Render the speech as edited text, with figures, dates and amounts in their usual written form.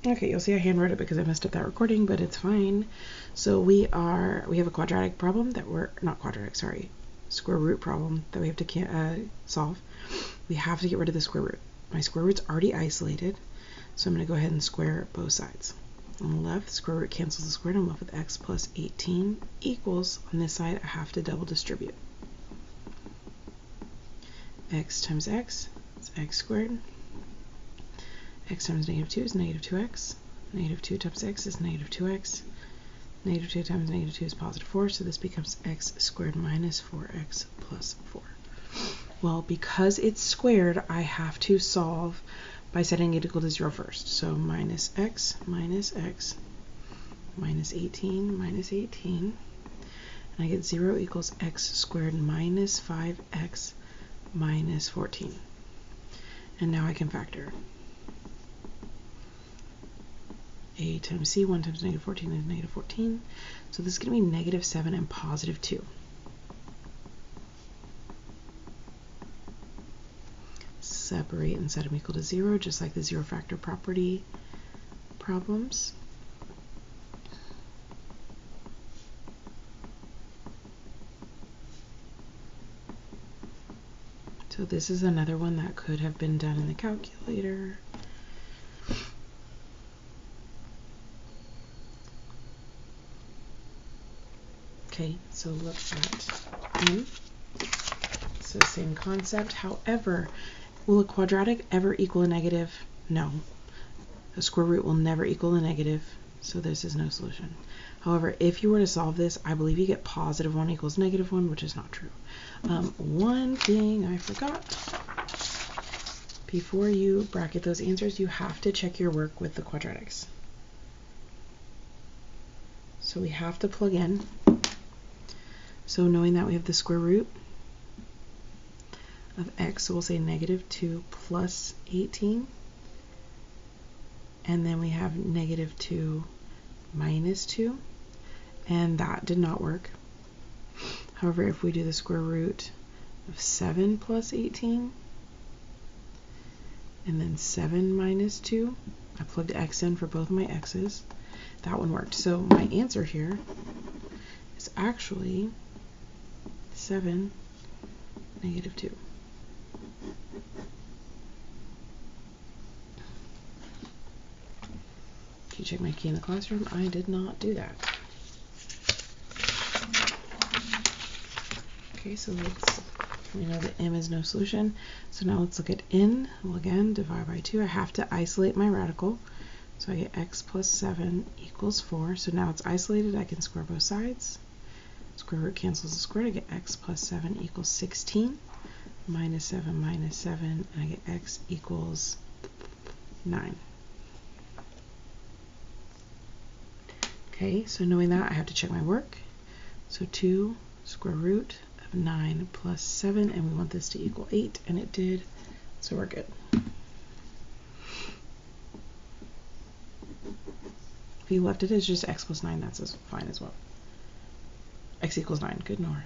Okay, you'll see I handwrote it because I messed up that recording, but it's fine. So we have a quadratic problem that not quadratic, sorry, square root problem that we have to solve. We have to get rid of the square root. My square root's already isolated, so I'm going to go ahead and square both sides. On the left, square root cancels the square, and I'm left with x plus 18 equals, on this side, I have to double distribute. X times x is x squared. X times negative 2 is negative 2x. Negative 2 times x is negative 2x. Negative 2 times negative 2 is positive 4, so this becomes x squared minus 4x plus 4. Well, because it's squared, I have to solve by setting it equal to 0 first. So minus x minus 18 minus 18. And I get 0 equals x squared minus 5x minus 14. And now I can factor. A times c, 1 times negative 14 is negative 14. So this is going to be negative 7 and positive 2. Separate and set them equal to 0, just like the zero factor property problems. So this is another one that could have been done in the calculator. Okay, so look at m. So same concept. However, will a quadratic ever equal a negative? No. A square root will never equal a negative, so this is no solution. However, if you were to solve this, I believe you get positive 1 equals negative 1, which is not true. One thing I forgot. Before you bracket those answers, you have to check your work with the quadratics. So we have to plug in. So knowing that we have the square root of x, so we'll say negative 2 plus 18. And then we have negative 2 minus 2. And that did not work. However, if we do the square root of 7 plus 18, and then 7 minus 2, I plugged x in for both of my x's, that one worked. So my answer here is actually 7, negative 2. Can you check my key in the classroom? I did not do that. Okay, so we know that m is no solution. So now let's look at n. Well, again, divide by 2. I have to isolate my radical. So I get x plus 7 equals 4. So now it's isolated. I can square both sides. Square root cancels the square. I get x plus 7 equals 16. Minus 7 minus 7. And I get x equals 9. Okay, so knowing that, I have to check my work. So 2 square root of 9 plus 7, and we want this to equal 8, and it did, so we're good. If you left it as just x plus 9, that's fine as well. X equals 9, good lord.